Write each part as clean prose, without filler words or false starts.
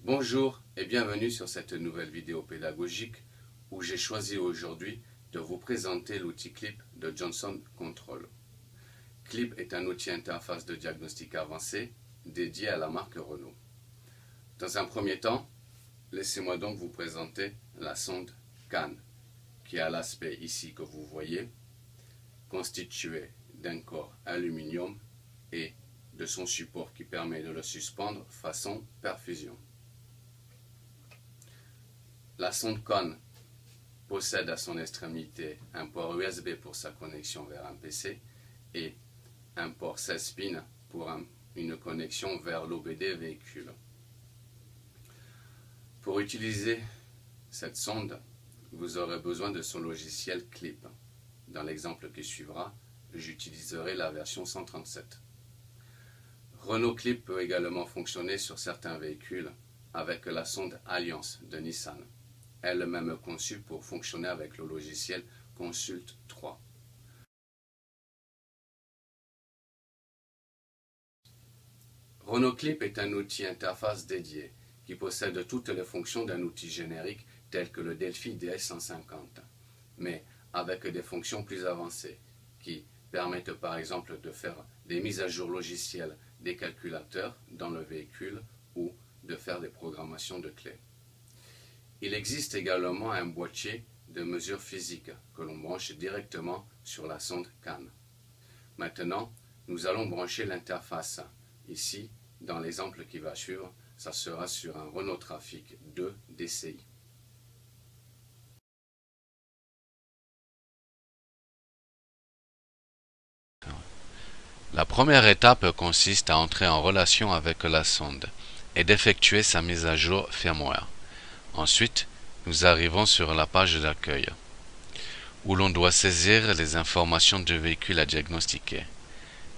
Bonjour et bienvenue sur cette nouvelle vidéo pédagogique où j'ai choisi aujourd'hui de vous présenter l'outil Clip de Johnson Controls. Clip est un outil interface de diagnostic avancé dédié à la marque Renault. Dans un premier temps, laissez-moi donc vous présenter la sonde CAN, qui a l'aspect ici que vous voyez, constitué d'un corps aluminium et de son support qui permet de le suspendre façon perfusion. La sonde CAN possède à son extrémité un port USB pour sa connexion vers un PC et un port 16 pins pour une connexion vers l'OBD véhicule. Pour utiliser cette sonde, vous aurez besoin de son logiciel Clip. Dans l'exemple qui suivra, j'utiliserai la version 137. Renault Clip peut également fonctionner sur certains véhicules avec la sonde Alliance de Nissan, elle-même conçue pour fonctionner avec le logiciel Consult 3. Renault Clip est un outil interface dédié qui possède toutes les fonctions d'un outil générique tel que le Delphi DS150, mais avec des fonctions plus avancées qui permettent par exemple de faire des mises à jour logicielles des calculateurs dans le véhicule ou de faire des programmations de clés. Il existe également un boîtier de mesure physique que l'on branche directement sur la sonde CAN. Maintenant, nous allons brancher l'interface. Ici, dans l'exemple qui va suivre, ça sera sur un Renault Trafic 2 DCi. La première étape consiste à entrer en relation avec la sonde et d'effectuer sa mise à jour firmware. Ensuite, nous arrivons sur la page d'accueil, où l'on doit saisir les informations du véhicule à diagnostiquer.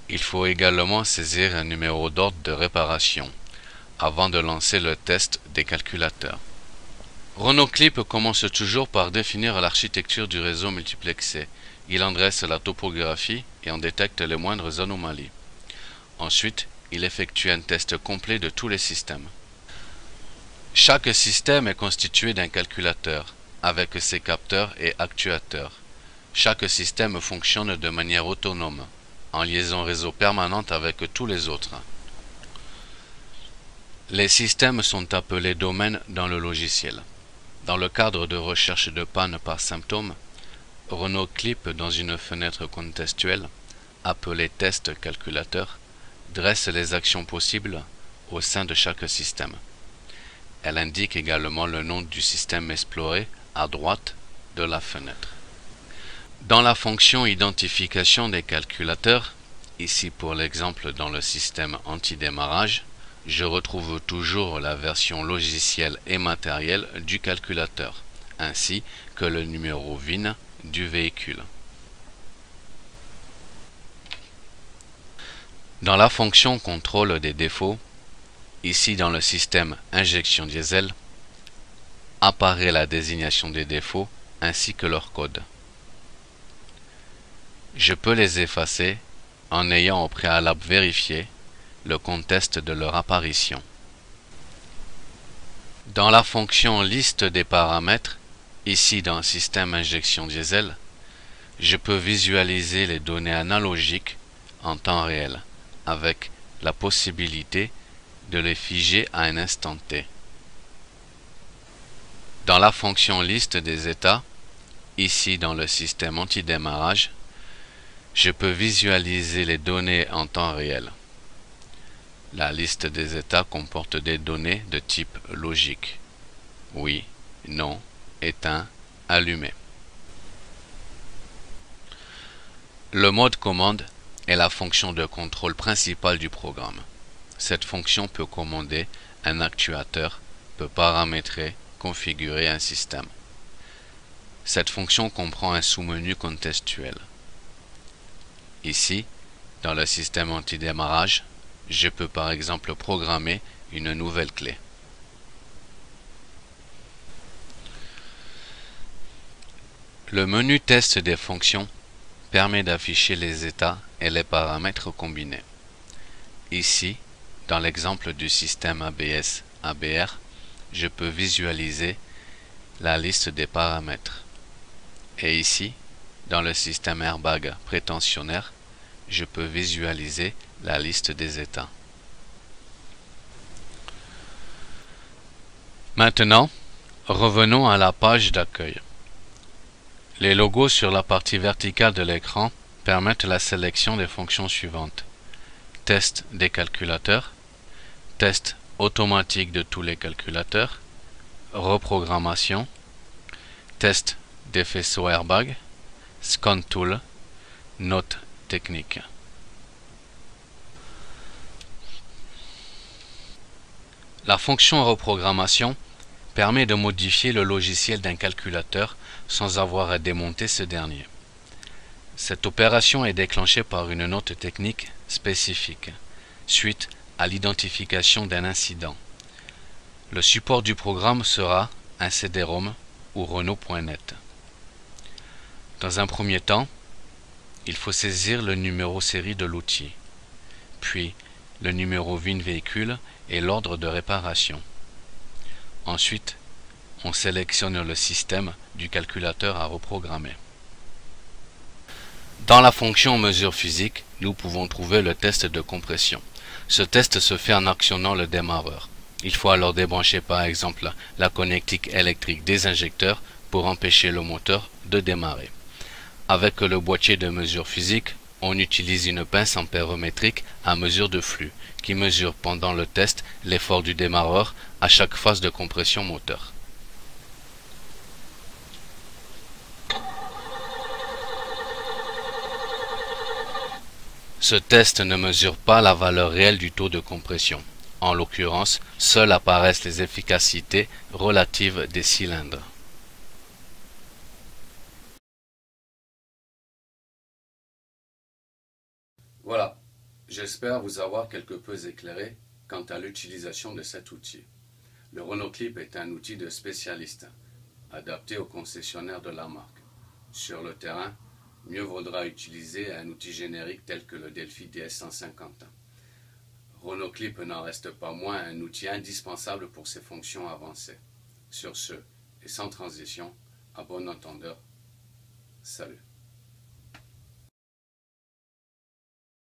Il faut également saisir un numéro d'ordre de réparation, avant de lancer le test des calculateurs. Renault Clip commence toujours par définir l'architecture du réseau multiplexé. Il en dresse la topographie et en détecte les moindres anomalies. Ensuite, il effectue un test complet de tous les systèmes. Chaque système est constitué d'un calculateur, avec ses capteurs et actuateurs. Chaque système fonctionne de manière autonome, en liaison réseau permanente avec tous les autres. Les systèmes sont appelés domaines dans le logiciel. Dans le cadre de recherche de panne par symptômes, Renault Clip, dans une fenêtre contextuelle, appelée test calculateur, dresse les actions possibles au sein de chaque système. Elle indique également le nom du système exploré à droite de la fenêtre. Dans la fonction identification des calculateurs, ici pour l'exemple dans le système anti-démarrage, je retrouve toujours la version logicielle et matérielle du calculateur, ainsi que le numéro VIN du véhicule. Dans la fonction contrôle des défauts, ici dans le système injection diesel, apparaît la désignation des défauts ainsi que leur code. Je peux les effacer en ayant au préalable vérifié le contexte de leur apparition. Dans la fonction liste des paramètres, ici dans système injection diesel, je peux visualiser les données analogiques en temps réel avec la possibilité de les figer à un instant T. Dans la fonction liste des états, ici dans le système anti-démarrage, je peux visualiser les données en temps réel. La liste des états comporte des données de type logique. Oui, non, éteint, allumé. Le mode commande est la fonction de contrôle principale du programme. Cette fonction peut commander un actuateur, peut paramétrer, configurer un système. Cette fonction comprend un sous-menu contextuel. Ici, dans le système anti-démarrage, je peux par exemple programmer une nouvelle clé. Le menu test des fonctions permet d'afficher les états et les paramètres combinés. Ici, dans l'exemple du système ABS-ABR, je peux visualiser la liste des paramètres. Et ici, dans le système Airbag prétensionnaire, je peux visualiser la liste des états. Maintenant, revenons à la page d'accueil. Les logos sur la partie verticale de l'écran permettent la sélection des fonctions suivantes. Test des calculateurs, test automatique de tous les calculateurs, reprogrammation, test des faisceaux Airbag, Scan Tool, notes techniques. La fonction reprogrammation permet de modifier le logiciel d'un calculateur sans avoir à démonter ce dernier. Cette opération est déclenchée par une note technique spécifique, suite à l'identification d'un incident. Le support du programme sera un CD-ROM ou Renault.net. Dans un premier temps, il faut saisir le numéro série de l'outil, puis le numéro VIN véhicule et l'ordre de réparation. Ensuite, on sélectionne le système du calculateur à reprogrammer. Dans la fonction mesure physique, nous pouvons trouver le test de compression. Ce test se fait en actionnant le démarreur. Il faut alors débrancher par exemple la connectique électrique des injecteurs pour empêcher le moteur de démarrer. Avec le boîtier de mesure physique, on utilise une pince ampérométrique à mesure de flux, qui mesure pendant le test l'effort du démarreur à chaque phase de compression moteur. Ce test ne mesure pas la valeur réelle du taux de compression. En l'occurrence, seules apparaissent les efficacités relatives des cylindres. Voilà, j'espère vous avoir quelque peu éclairé quant à l'utilisation de cet outil. Le Renault Clip est un outil de spécialiste, adapté aux concessionnaires de la marque. Sur le terrain, mieux vaudra utiliser un outil générique tel que le Delphi DS150. Renault Clip n'en reste pas moins un outil indispensable pour ses fonctions avancées. Sur ce, et sans transition, à bon entendeur, salut.